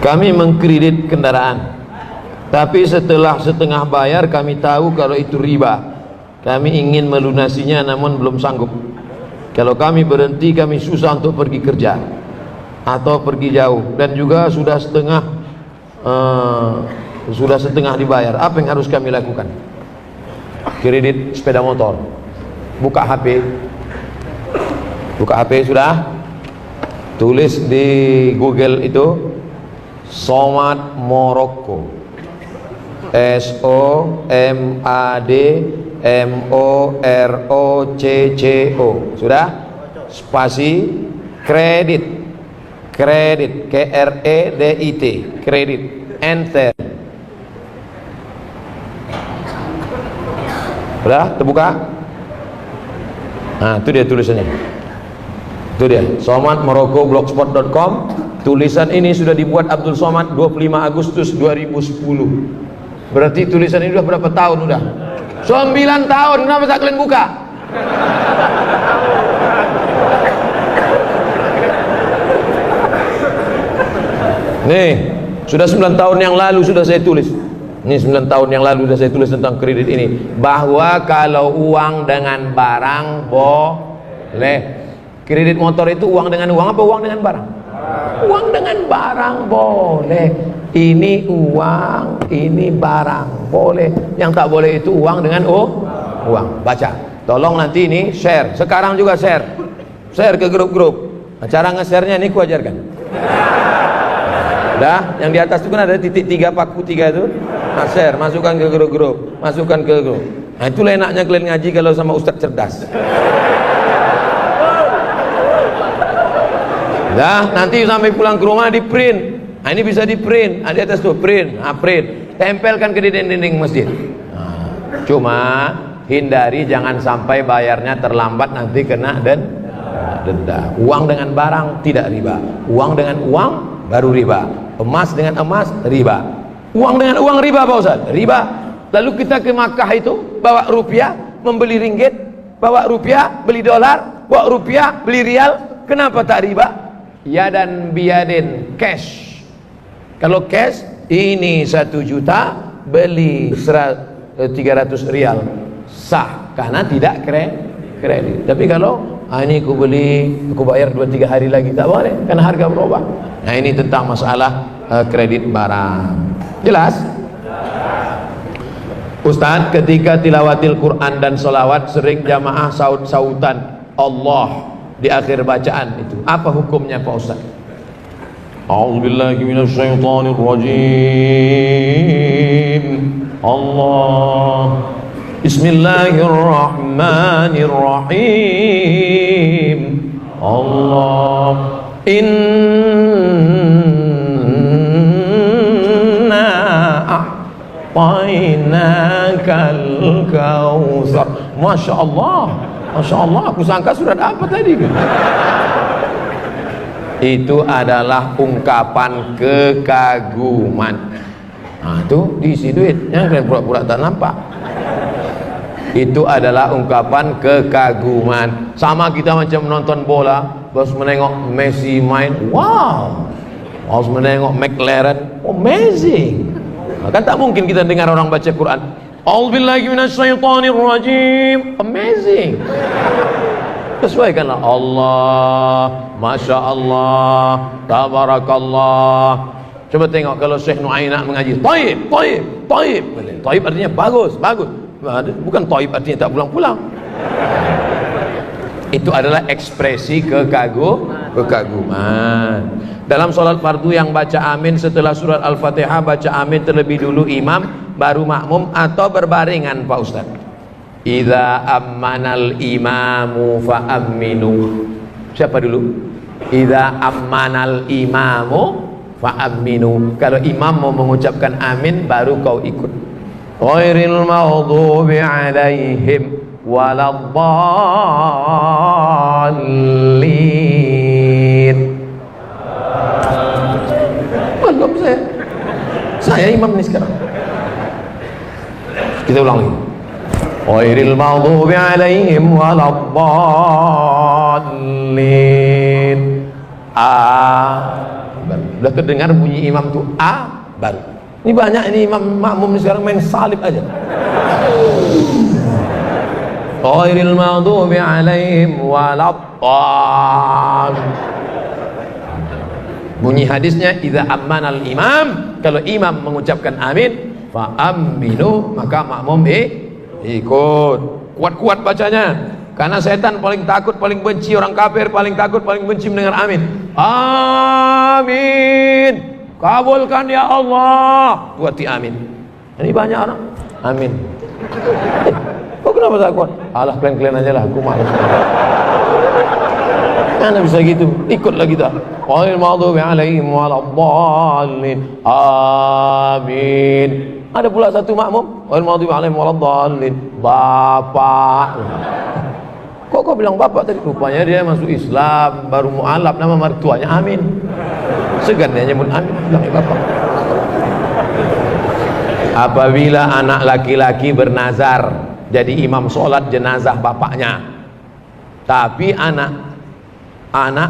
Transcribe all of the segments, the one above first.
Kami mengkredit kendaraan, tapi setelah setengah bayar kami tahu kalau itu riba. Kami ingin melunasinya namun belum sanggup. Kalau kami berhenti, kami susah untuk pergi kerja atau pergi jauh, dan juga sudah setengah dibayar. Apa yang harus kami lakukan? Kredit sepeda motor, buka HP sudah, tulis di Google itu Somad Morocco, SOMADMOROCCO, sudah, spasi kredit, KREDIT, kredit, enter. Sudah terbuka? Nah, itu dia tulisannya. Itu dia, somadmorocco.blogspot.com. Tulisan ini sudah dibuat Abdul Somad 25 Agustus 2010. Berarti tulisan ini sudah berapa tahun? Udah 9 tahun. Kenapa tak kalian buka? Nih, sudah 9 tahun yang lalu sudah saya tulis. Ini 9 tahun yang lalu sudah saya tulis tentang kredit ini, bahwa kalau uang dengan barang boleh. Kredit motor itu uang dengan uang apa uang dengan barang? Uang dengan barang boleh. Ini uang, ini barang boleh. Yang tak boleh itu uang dengan uang. Baca. Tolong nanti ini share. Sekarang juga share. Share ke grup-grup. Nah, cara nge-share-nya ini ku ajarkan. Dah, yang di atas itu kan ada titik 3 paku 3 itu. Nah, share, masukkan ke grup-grup, masukkan ke grup. Nah, itulah enaknya kalian ngaji kalau sama ustaz cerdas. Dah, nanti sampai pulang ke rumah di print. Nah, ini bisa di print. Ada di atas tuh print. Nah, print. Tempelkan ke dinding masjid. Nah, cuma hindari jangan sampai bayarnya terlambat, nanti kena denda. Uang dengan barang tidak riba. Uang dengan uang baru riba. Emas dengan emas riba. Uang dengan uang riba Pak Ustaz? Riba. Lalu kita ke Makkah itu bawa rupiah membeli ringgit, bawa rupiah beli dolar, bawa rupiah beli rial. Kenapa tak riba? Yadan biadin, cash. Kalau cash ini 1 juta beli 300 rial, sah karena tidak kredit. Tapi kalau ini aku beli, aku bayar 2-3 hari lagi, tak boleh karena harga berubah. Nah, ini tentang masalah kredit barang. Jelas? Ustaz, ketika tilawatil Quran dan sholawat sering jamaah sautan Allah di akhir bacaan itu, apa hukumnya Pak Ustaz? A'udzubillahi minasyaitonir rajim. Allah, Bismillahirrahmanirrahim. Allah, inna a'tainakal kautsar. Masya Allah, Masya Allah, aku sangka surat apa tadi? Itu adalah ungkapan kekaguman. Nah, itu diisi duit, yang kalian pura-pura tak nampak. Itu adalah ungkapan kekaguman. Sama kita macam menonton bola, harus menengok Messi main, wow. Harus menengok McLaren, amazing. Kan tak mungkin kita dengar orang baca Quran, A'udzubillahi minasyaitonirrajim, amazing. Sesuaikanlah Allah, Masya Allah, Tabarakallah. Coba tengok kalau Syekh Nu'ainak mengaji, Taib, Taib, Taib. Taib artinya bagus, bagus. Bukan Taib artinya tak pulang-pulang. Itu adalah ekspresi kekaguman. Dalam sholat fardu yang baca amin setelah surat Al-Fatihah, baca amin terlebih dulu imam, baru makmum, atau berbaringan Pak Ustaz? Idza ammanal imamu fa'aminu. Siapa dulu? Idza ammanal imamu fa'aminu. Kalau imam mau mengucapkan amin, baru kau ikut. Ghairil maghdubi alaihim waladdallin. Belum saya imam nih sekarang. Kita ulang lagi. Ghairil maghdubi alaihim waladdallin. Udah kedengar bunyi imam tuh baru. Ini banyak ini imam makmum sekarang main salib aja. Ghairil maghdubi alaihim waladdallin. Bunyi hadisnya idza ammanal imam, kalau imam mengucapkan amin fa aminu, maka makmum ikut. Kuat-kuat bacanya, karena setan paling takut, paling benci, orang kafir paling takut, paling benci mendengar amin. Amin, kabulkan ya Allah, buati amin. Ini banyak orang amin. Kok kenapa takut? Alah, kalian aja lah, aku malas. Mana bisa gitu, ikutlah kita. Ghairil maghdubi alaihim waladdallin. Amin. Ada pula satu makmum, ghairil maghdubi alaihim waladdallin. Bapak. Kok kau bilang bapak tadi? Rupanya dia masuk Islam, baru mu'alaf, nama mertuanya Amin. Segan dia nyebut Amin, bilangnya bapak. Apabila anak laki-laki bernazar jadi imam sholat jenazah bapaknya, tapi anak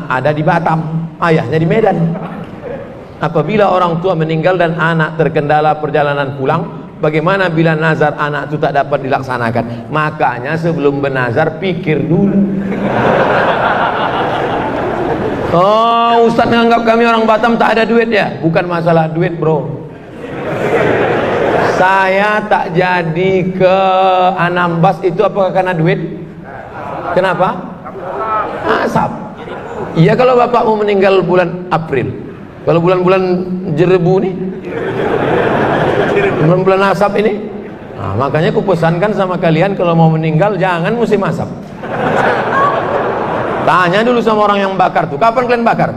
ada di Batam, ayahnya di Medan. Apabila orang tua meninggal dan anak terkendala perjalanan pulang, bagaimana bila nazar anak itu tak dapat dilaksanakan? Makanya sebelum bernazar pikir dulu. Oh, Ustadz menganggap kami orang Batam tak ada duit ya? Bukan masalah duit, bro. Saya tak jadi ke Anambas itu apakah karena duit? Kenapa? Asap. Iya, kalau bapak mau meninggal bulan April, kalau bulan-bulan jerebu nih, bulan-bulan asap ini, nah, makanya aku pesankan sama kalian kalau mau meninggal jangan musim asap. Tanya dulu sama orang yang bakar tuh, kapan kalian bakar?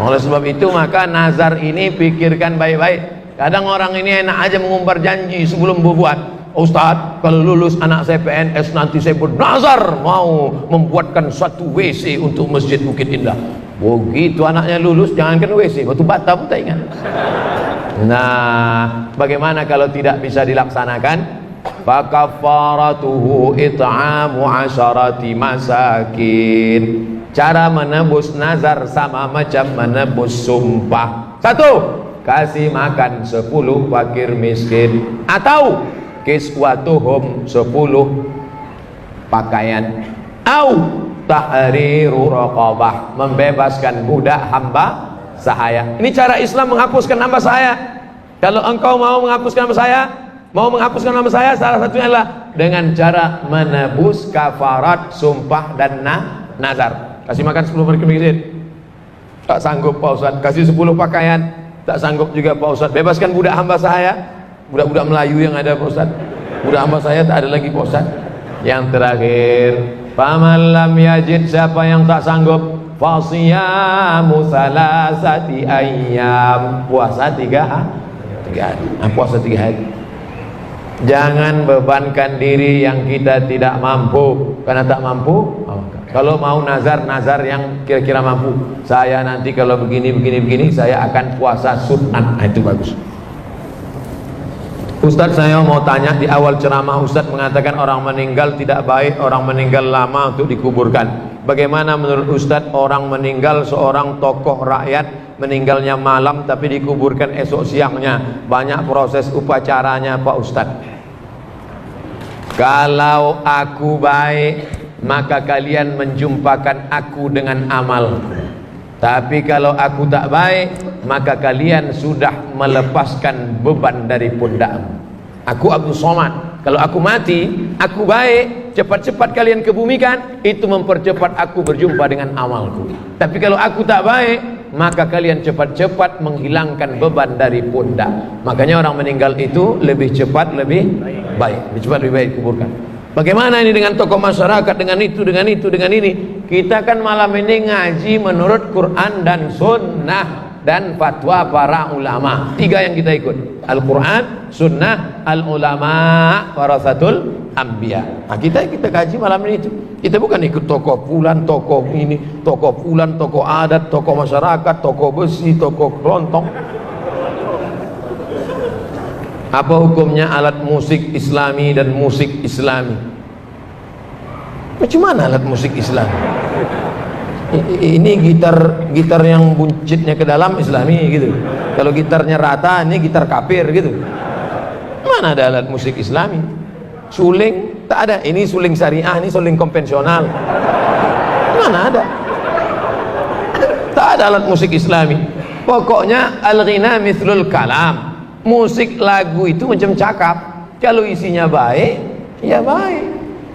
Oleh sebab itu maka nazar ini pikirkan baik-baik. Kadang orang ini enak aja mengumbar janji sebelum berbuat. Ustadz, kalau lulus anak saya PNS nanti saya bernazar mau membuatkan suatu WC untuk Masjid Bukit Indah. Begitu anaknya lulus, jangankan WC, batu bata pun tak ingat. Nah, bagaimana kalau tidak bisa dilaksanakan? Fakafaratuhu it'amu 'asharati masakin. Cara menebus nazar sama macam menebus sumpah. 1. Kasih makan 10 fakir miskin, atau kiswatuhum 10 pakaian, au tahriru raqabah, membebaskan budak hamba sahaya. Ini cara Islam menghapuskan hamba sahaya. Kalau engkau mau menghapuskan hamba sahaya, salah satunya adalah dengan cara menebus kafarat sumpah dan nazar. Kasih makan 10 fakir miskin, tak sanggup Pak Ustaz. Kasih 10 pakaian, tak sanggup juga Pak Ustaz. Bebaskan budak hamba sahaya, budak-budak Melayu yang ada Pak Ustaz. Budak hamba saya tak ada lagi Pak Ustaz. Yang terakhir, faman lam yajid, siapa yang tak sanggup, fasiyamu salasati ayyam, puasa 3 hari. Puasa 3 hari. Jangan bebankan diri yang kita tidak mampu. Karena tak mampu, kalau mau nazar yang kira-kira mampu. Saya nanti kalau begini saya akan puasa sunat. Itu bagus. Ustadz, saya mau tanya, di awal ceramah Ustadz mengatakan orang meninggal tidak baik, orang meninggal lama untuk dikuburkan. Bagaimana menurut Ustadz orang meninggal, seorang tokoh rakyat meninggalnya malam tapi dikuburkan esok siangnya, banyak proses upacaranya Pak Ustadz. Kalau aku baik, maka kalian menjumpakan aku dengan amal. Tapi kalau aku tak baik, maka kalian sudah melepaskan beban dari pundakmu. Aku Abdul Somad. Kalau aku mati, aku baik, cepat-cepat kalian kebumikan, itu mempercepat aku berjumpa dengan amalku. Tapi kalau aku tak baik, maka kalian cepat-cepat menghilangkan beban dari pundak. Makanya orang meninggal itu lebih cepat, lebih baik, lebih cepat, lebih baik kuburkan. Bagaimana ini dengan tokoh masyarakat, dengan itu, dengan ini? Kita kan malam ini ngaji menurut Quran dan Sunnah dan fatwa para ulama. 3 yang kita ikut: Al-Quran, Sunnah, Al-Ulama, Warasatul Anbiya. Nah, kita kaji malam ini itu. Kita bukan ikut tokoh fulan, tokoh ini, tokoh fulan, tokoh adat, tokoh masyarakat, tokoh besi, tokoh kelontong. Apa hukumnya alat musik islami dan musik islami? Macam mana alat musik islami? Ini gitar yang buncitnya ke dalam islami gitu. Kalau gitarnya rata, ini gitar kafir gitu. Mana ada alat musik islami? Suling tak ada. Ini suling syariah, ini suling konvensional. Mana ada? Tak ada alat musik islami. Pokoknya al-ghina mithlul kalam. Musik lagu itu macam cakap. Kalau isinya baik, ya baik.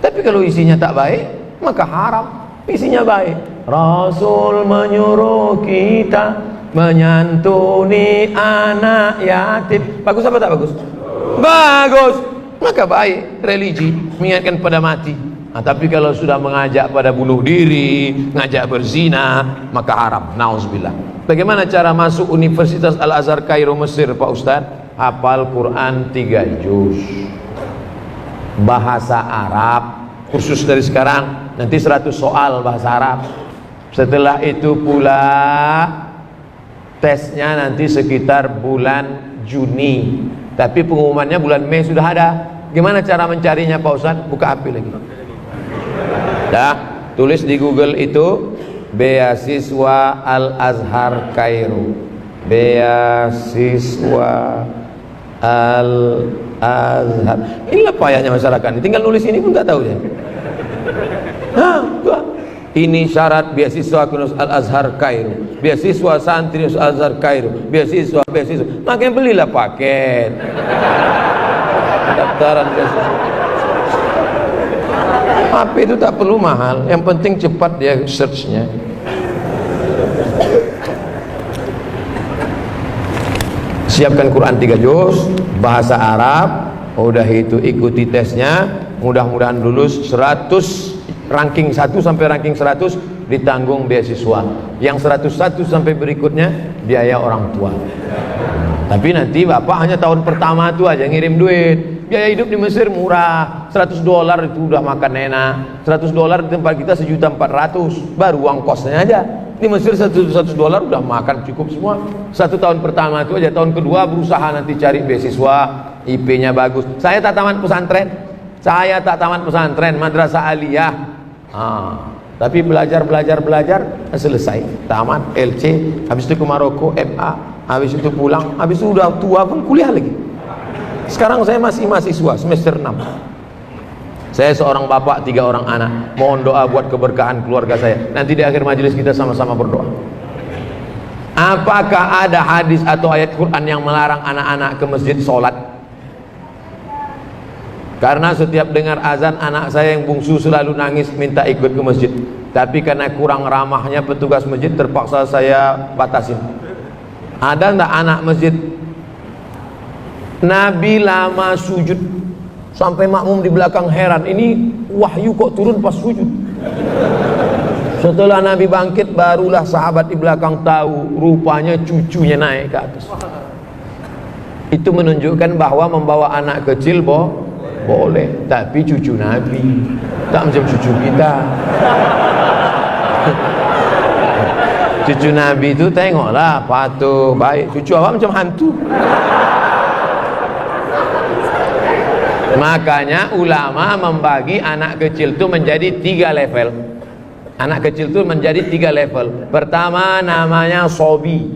Tapi kalau isinya tak baik, maka haram. Isinya baik. Rasul menyuruh kita menyantuni anak yatim. Bagus apa tak bagus? Bagus. Maka baik religi, mengingatkan pada mati. Nah, tapi kalau sudah mengajak pada bunuh diri, ngajak berzina, maka haram. Nauzubillah. Bagaimana cara masuk Universitas Al-Azhar Kairo Mesir, Pak Ustaz? Hafal Quran 3 juz, bahasa Arab, kursus dari sekarang, nanti 100 soal bahasa Arab. Setelah itu pula tesnya nanti sekitar bulan Juni, tapi pengumumannya bulan Mei sudah ada. Gimana cara mencarinya Pak Ustaz? Buka HP lagi. Dah, tulis di Google itu beasiswa Al-Azhar Kairo. Beasiswa Al-Azhar. Inilah payahnya masyarakat ini. Tinggal nulis ini pun tak tahu ya. Ini syarat beasiswa Al-Azhar Kairo, beasiswa santri Al-Azhar Kairo, beasiswa. Makanya belilah paket daftaran beasiswa. HP itu tak perlu mahal, yang penting cepat dia searchnya. Siapkan Quran 3 juz, bahasa Arab, udah itu ikuti tesnya, mudah-mudahan lulus. 100 ranking 1 sampai ranking 100 ditanggung beasiswa. Yang 101 sampai berikutnya biaya orang tua. Tapi nanti bapak hanya tahun pertama itu aja ngirim duit. Biaya hidup di Mesir murah, $100 itu udah makan enak. $100 di tempat kita 1.400.000, baru uang kosnya aja. Di Mesir $100 udah makan cukup semua. 1 tahun pertama itu aja. Tahun kedua berusaha nanti cari beasiswa, IP-nya bagus. Saya tak tamat pesantren, madrasah aliyah. Tapi belajar selesai, tamat LC, habis itu ke Maroko MA, habis itu pulang, habis itu udah tua pun kuliah lagi. Sekarang saya masih mahasiswa semester 6. Saya seorang bapak, 3 orang anak. Mohon doa buat keberkahan keluarga saya. Nanti di akhir majelis kita sama-sama berdoa. Apakah ada hadis atau ayat Quran yang melarang anak-anak ke masjid sholat? Karena setiap dengar azan, anak saya yang bungsu selalu nangis minta ikut ke masjid. Tapi karena kurang ramahnya petugas masjid, terpaksa saya batasin. Ada enggak anak masjid? Nabi lama sujud sampai makmum di belakang heran, ini wahyu kok turun pas sujud. Setelah Nabi bangkit, barulah sahabat di belakang tahu, rupanya cucunya naik ke atas. Itu menunjukkan bahwa membawa anak kecil boleh, tapi cucu Nabi, tak macam cucu kita. Cucu Nabi itu tengoklah patuh, baik. Cucu awak macam hantu. Makanya ulama membagi anak kecil itu menjadi 3 level. Anak kecil itu menjadi 3 level. Pertama namanya sobi.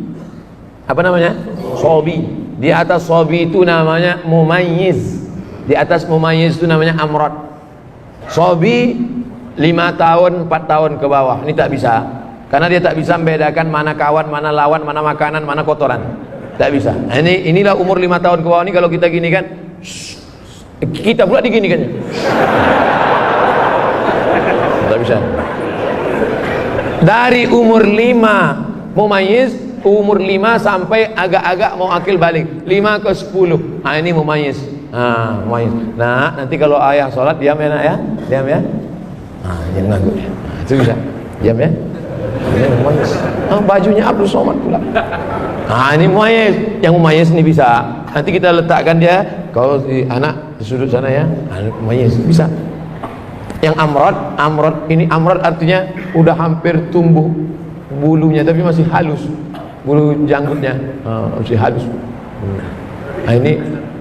Apa namanya? Sobi. Di atas sobi itu namanya mumayyiz. Di atas mumayyiz itu namanya amrod. Sobi 5 tahun, 4 tahun ke bawah. Ini tak bisa. Karena dia tak bisa membedakan mana kawan, mana lawan, mana makanan, mana kotoran. Tak bisa. Inilah umur 5 tahun ke bawah ini. Kalau kita gini kan, kita pula diginikannya. Tak bisa. Dari umur 5 mumayyiz, umur 5 sampai agak-agak mau akil balik, 5 ke 10. Ini mumayyiz. Mumayyiz. Nah, nanti kalau ayah sholat diam ya nak ya, diam ya. Jangan nganggur. Itu bisa. Diam ya. Ini mumayyiz. Bajunya Abdul Somad pula. Ini mumayyiz. Yang mumayyiz ini bisa. Nanti kita letakkan dia, kalau anak di sudut sana ya, mumayyiz bisa. Yang amrod ini, amrod artinya udah hampir tumbuh bulunya tapi masih halus, bulu janggutnya masih halus. Ini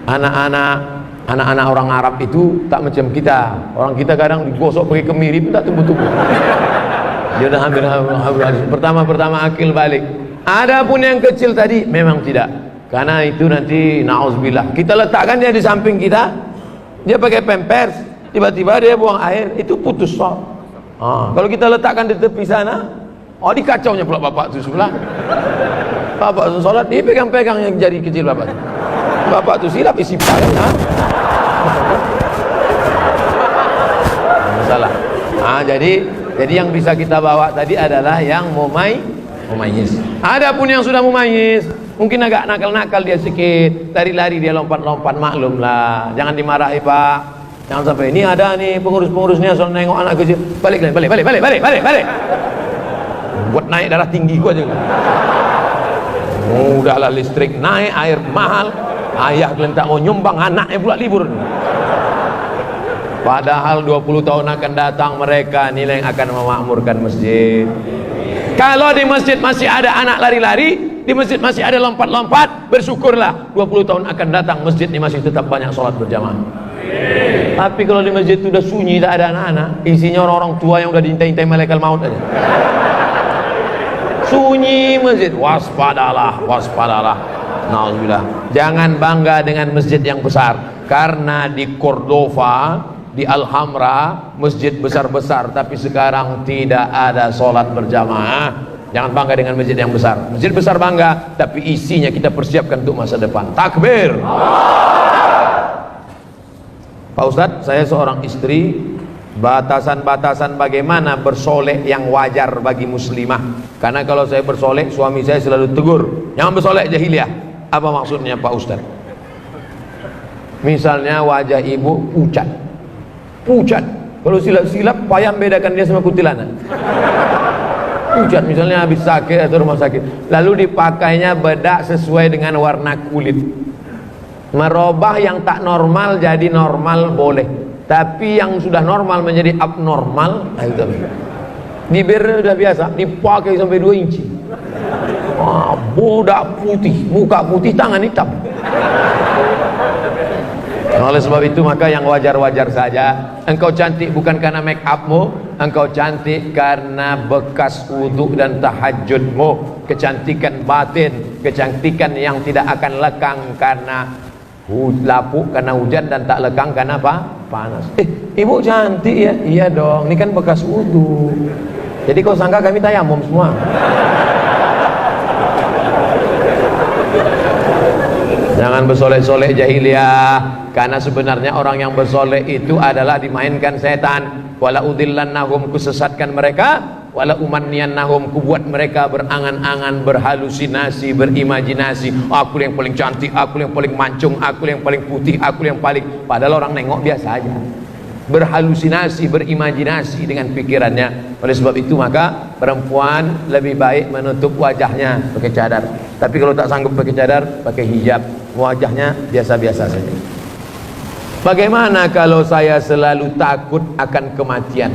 Anak-anak orang Arab itu tak macam kita. Orang kita kadang digosok pakai kemiri pun tak tumbuh-tumbuh. Dia udah hampir pertama akil balik. Adapun yang kecil tadi memang tidak. Karena itu nanti na'udzubillah. Kita letakkan dia di samping kita, dia pakai pampers, tiba-tiba dia buang air, itu putus sok. Kalau kita letakkan di tepi sana, dikacaunya pula bapak itu sebelah. Bapak itu sholat, dia pegang-pegang yang jari kecil bapak. Bapak itu silap isi palanya. Salah. Jadi yang bisa kita bawa tadi adalah yang mumayyiz. Adapun yang sudah mumayyiz, mungkin agak nakal-nakal dia sedikit, lari-lari dia lompat-lompat, maklum lah. Jangan dimarahi Pak. Jangan sampai ini ada nih pengurus-pengurusnya soal nengok anak kecil. Balik. Buat naik darah tinggi gua aja. Udahlah listrik naik, air mahal. Ayah kalian tak mau nyumbang, anaknya pula libur. Padahal 20 tahun akan datang mereka nilai yang akan memakmurkan masjid. Kalau di masjid masih ada anak lari-lari, di masjid masih ada lompat-lompat, bersyukurlah 20 tahun akan datang masjid ini masih tetap banyak sholat berjamaah. Tapi kalau di masjid itu udah sunyi, tak ada anak-anak, isinya orang-orang tua yang udah diintai-intai malaikat maut aja. Sunyi masjid, waspadalah. Nauzubillah. Jangan bangga dengan masjid yang besar, karena di Cordova, di Alhambra, masjid besar-besar, tapi sekarang tidak ada sholat berjamaah. Jangan bangga dengan masjid yang besar. Masjid besar bangga, tapi isinya kita persiapkan untuk masa depan. Takbir. Pak Ustadz, saya seorang istri. Batasan-batasan bagaimana bersolek yang wajar bagi muslimah. Karena kalau saya bersolek, suami saya selalu tegur, jangan bersolek jahiliyah. Apa maksudnya Pak Ustadz? Misalnya wajah ibu pucat. Kalau silap-silap payah bedakan dia sama kuntilanak. Pucat misalnya habis sakit atau rumah sakit, lalu dipakainya bedak sesuai dengan warna kulit. Merubah yang tak normal jadi normal boleh, tapi yang sudah normal menjadi abnormal, itu bibirnya udah biasa dipakai sampai 2 inci. Bodak putih, muka putih, tangan hitam. Oleh sebab itu maka yang wajar-wajar saja. Engkau cantik bukan karena make upmu, engkau cantik karena bekas wudhu dan tahajudmu. Kecantikan batin, kecantikan yang tidak akan lekang karena lapuk karena hujan dan tak lekang karena apa? Panas. Ibu cantik ya? Iya dong, ini kan bekas wudhu. Jadi kau sangka kami tayamum semua? Jangan bersolek-solek jahiliyah, karena sebenarnya orang yang bersolek itu adalah dimainkan setan. Wala udillannahum, kusesatkan mereka, wala umanniyannahum, kubuat mereka berangan-angan, berhalusinasi, berimajinasi. Aku yang paling cantik, aku yang paling mancung, aku yang paling putih, aku yang paling, padahal orang nengok biasa aja. Berhalusinasi, berimajinasi dengan pikirannya. Oleh sebab itu maka perempuan lebih baik menutup wajahnya pakai cadar. Tapi kalau tak sanggup pakai cadar, pakai hijab, wajahnya biasa-biasa saja. Bagaimana kalau saya selalu takut akan kematian?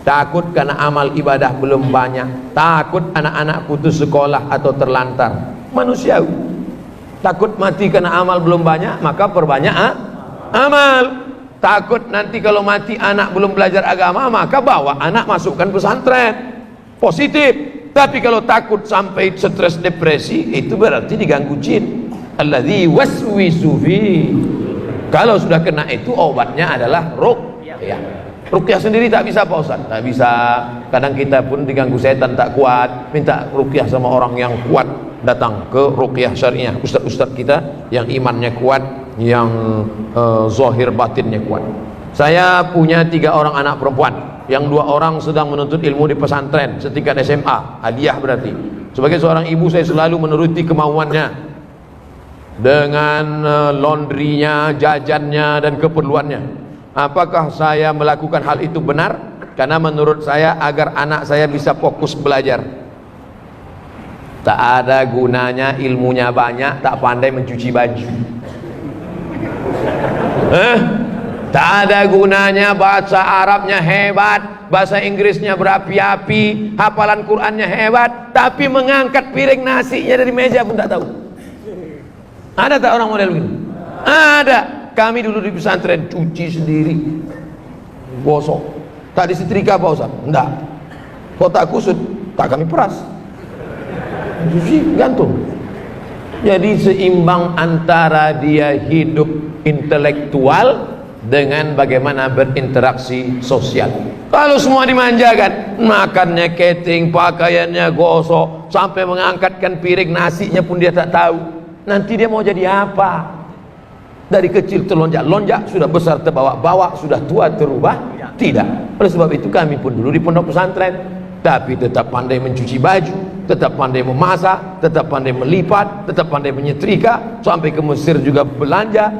Takut karena amal ibadah belum banyak, takut anak-anak putus sekolah atau terlantar. Manusiawi. Takut mati karena amal belum banyak, maka perbanyak amal. Takut nanti kalau mati anak belum belajar agama, maka bawa anak masukkan pesantren. Positif. Tapi kalau takut sampai stres depresi, itu berarti diganggu jin. Alladzi waswisu fi. Kalau sudah kena itu obatnya adalah ruqyah. Ruqyah sendiri tak bisa Pak Ustaz. Tak bisa. Kadang kita pun diganggu setan tak kuat, minta ruqyah sama orang yang kuat, datang ke ruqyah syariah. Ustaz-ustaz kita yang imannya kuat, yang zahir batinnya kuat. Saya punya 3 orang anak perempuan, yang 2 orang sedang menuntut ilmu di pesantren setingkat SMA, hadiah berarti. Sebagai seorang ibu saya selalu menuruti kemauannya dengan laundrynya, jajannya dan keperluannya. Apakah saya melakukan hal itu benar? Karena menurut saya agar anak saya bisa fokus belajar. Tak ada gunanya ilmunya banyak, tak pandai mencuci baju. Tak ada gunanya bahasa Arabnya hebat, bahasa Inggrisnya berapi-api, hafalan Qurannya hebat, tapi mengangkat piring nasinya dari meja pun tak tahu. Ada tak orang model begini? Ada. Kami dulu di pesantren cuci sendiri, gosok. Tak disetrika Pak Ustaz? Enggak. Kotak kusut tak kami peras, cuci gantung. Jadi seimbang antara dia hidup intelektual dengan bagaimana berinteraksi sosial. Kalau semua dimanjakan, makannya catering, pakaiannya gosok, sampai mengangkatkan piring nasinya pun dia tak tahu, nanti dia mau jadi apa? Dari kecil terlonjak-lonjak, sudah besar terbawa-bawa, sudah tua terubah? Tidak. Oleh sebab itu kami pun dulu di pondok pesantren, tapi tetap pandai mencuci baju, tetap pandai memasak, tetap pandai melipat, tetap pandai menyetrika, sampai ke Mesir juga belanja.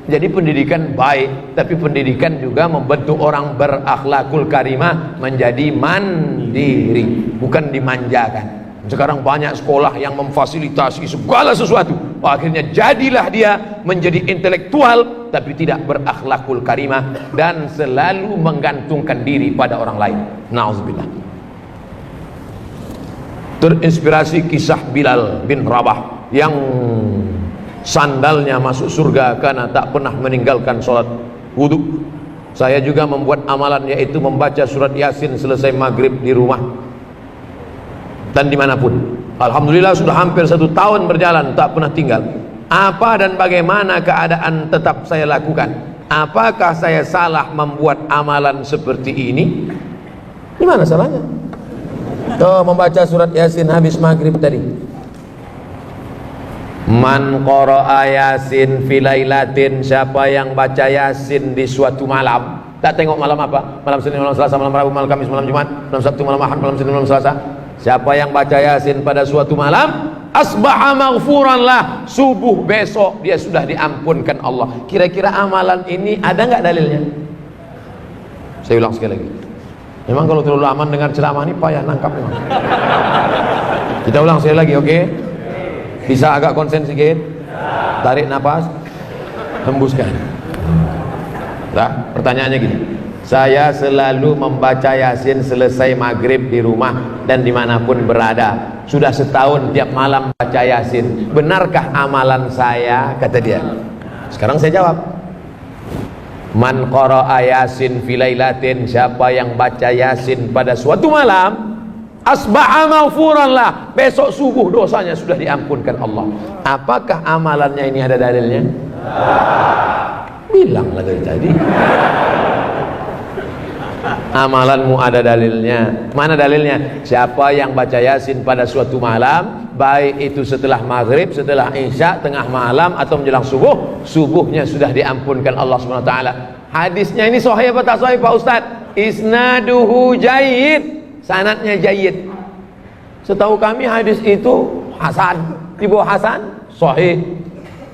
Jadi pendidikan baik, tapi pendidikan juga membentuk orang berakhlakul karimah menjadi mandiri, bukan dimanjakan. Sekarang banyak sekolah yang memfasilitasi segala sesuatu, akhirnya jadilah dia menjadi intelektual tapi tidak berakhlakul karimah dan selalu menggantungkan diri pada orang lain. Nauzubillah. Terinspirasi kisah Bilal bin Rabah yang sandalnya masuk surga karena tak pernah meninggalkan sholat wudhu. Saya juga membuat amalan, yaitu membaca surat Yasin selesai maghrib di rumah dan dimanapun. Alhamdulillah sudah hampir 1 tahun berjalan, tak pernah tinggal. Apa dan bagaimana keadaan tetap saya lakukan? Apakah saya salah membuat amalan seperti ini? Gimana salahnya? Tuh, membaca surat Yasin habis maghrib tadi. Man qara'a Yasin fi lailatin, siapa yang baca Yasin di suatu malam. Tak tengok malam apa? Malam Senin, malam Selasa, malam Rabu, malam Kamis, malam Jumat, malam Sabtu, malam Ahad, malam Senin, malam Selasa. Siapa yang baca Yasin pada suatu malam, asbaha maghfuran lah, subuh besok dia sudah diampunkan Allah. Kira-kira amalan ini ada nggak dalilnya? Saya ulang sekali lagi. Memang kalau terlalu aman dengar ceramah ini payah nangkap memang. Kita ulang sekali lagi, oke? Bisa agak konsen sedikit? Tarik nafas, hembuskan. Nah, pertanyaannya gini. Saya selalu membaca Yasin selesai maghrib di rumah dan dimanapun berada. Sudah 1 tahun tiap malam baca Yasin. Benarkah amalan saya? Kata dia. Sekarang saya jawab. Man qara'a Yasin fi lailatin, siapa yang baca Yasin pada suatu malam, asbaha maghfuran lah, besok subuh dosanya sudah diampunkan Allah. Apakah amalannya ini ada dalilnya? Bilang lah dari tadi. Amalanmu ada dalilnya. Mana dalilnya? Siapa yang baca Yasin pada suatu malam, baik itu setelah maghrib, setelah isya, tengah malam atau menjelang subuh, subuhnya sudah diampunkan Allah SWT. Hadisnya ini sahih apa tak sahih Pak Ustaz? Isnaduhu jayyid, sanadnya jayyid. Setahu kami hadis itu hasan. Di bawah hasan sahih,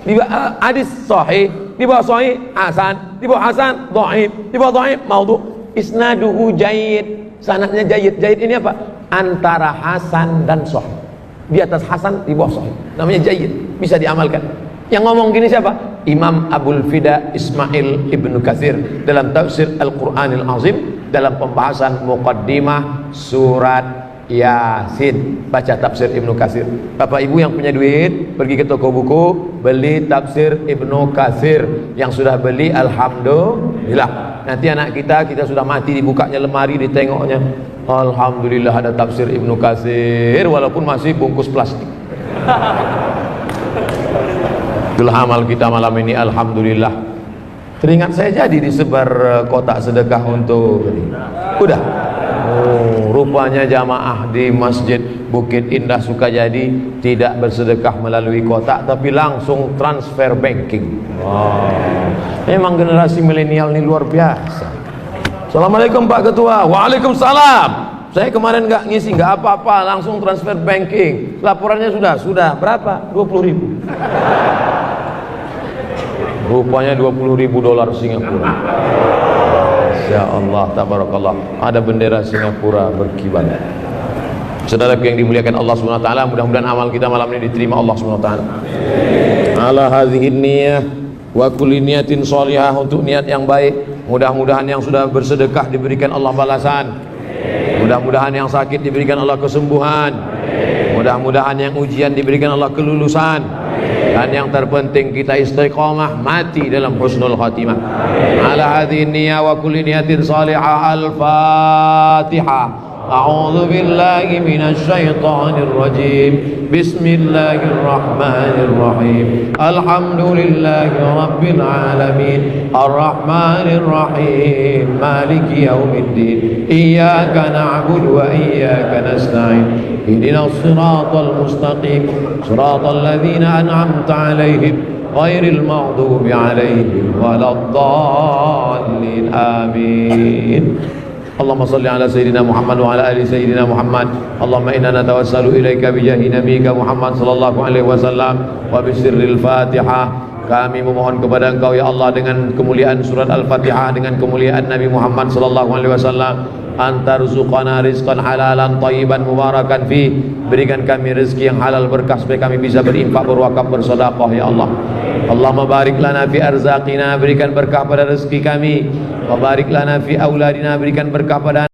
di bawah hadis sahih, di bawah sahih hasan, di bawah hasan dhaif, di bawah dhaif maudhu'. Isnaduhu jayyid, sanadnya jayyid. Jayyid ini apa? Antara hasan dan sahih. Di atas hasan, di bawah sahih. Namanya jayyid, bisa diamalkan. Yang ngomong gini siapa? Imam Abul Fida Ismail Ibnu Katsir dalam tafsir Al-Qur'anil Azim, dalam pembahasan muqaddimah surat Yasin. Baca tafsir Ibnu Katsir. Bapak Ibu yang punya duit, pergi ke toko buku, beli tafsir Ibnu Katsir. Yang sudah beli, alhamdulillah. Nanti anak kita sudah mati, dibukanya lemari, ditengoknya, alhamdulillah ada tafsir Ibnu Katsir, walaupun masih bungkus plastik. Itulah amal kita malam ini, alhamdulillah. Teringat saya jadi disebar kotak sedekah untuk udah. Oh, rupanya jamaah di Masjid Bukit Indah Sukajadi tidak bersedekah melalui kotak, tapi langsung transfer banking. Wow. Memang generasi milenial ini luar biasa. Assalamualaikum Pak Ketua. Waalaikumsalam. Saya kemarin nggak ngisi, nggak apa-apa, langsung transfer banking. Laporannya sudah berapa? 20.000. Rupanya 20.000 dolar Singapura. Ya Allah, tabarakallah, ada bendera Singapura berkibar. Saudara yang dimuliakan Allah SWT, mudah-mudahan amal kita malam ini diterima Allah SWT. Ala hadhihi niyah wa kulli niyatin shalihah, untuk niat yang baik. Mudah-mudahan yang sudah bersedekah diberikan Allah balasan. Mudah-mudahan yang sakit diberikan Allah kesembuhan. Mudah-mudahan yang ujian diberikan Allah kelulusan. Dan yang terpenting kita istiqamah mati dalam husnul khatimah. Ala hadhihi niyyah wa kulli niyatin salihah. Al-Fatihah. أعوذ بالله من الشيطان الرجيم بسم الله الرحمن الرحيم الحمد لله رب العالمين الرحمن الرحيم مالك يوم الدين إياك نعبد وإياك نستعين اهدنا الصراط المستقيم صراط الذين أنعمت عليهم غير المغضوب عليهم ولا الضالين آمين. Allahumma salli ala Sayyidina Muhammad wa ala ali Sayyidina Muhammad. Allahumma inna natawassalu ilaika bijahi nabiyika Muhammad sallallahu alaihi wasallam wa bisirril Fatihah. Kami memohon kepada Engkau ya Allah dengan kemuliaan surat Al-Fatihah, dengan kemuliaan Nabi Muhammad sallallahu alaihi wasallam, antarzuqana rizqan halalan thayyiban mubarakan fi. Berikan kami rezeki yang halal berkah supaya kami bisa berinfak, berwakaf, bersedekah ya Allah. Allahumma barik lana fi arzaqina, berikan berkah pada rezeki kami. Wa barik lana fi auladina, berikan berkah pada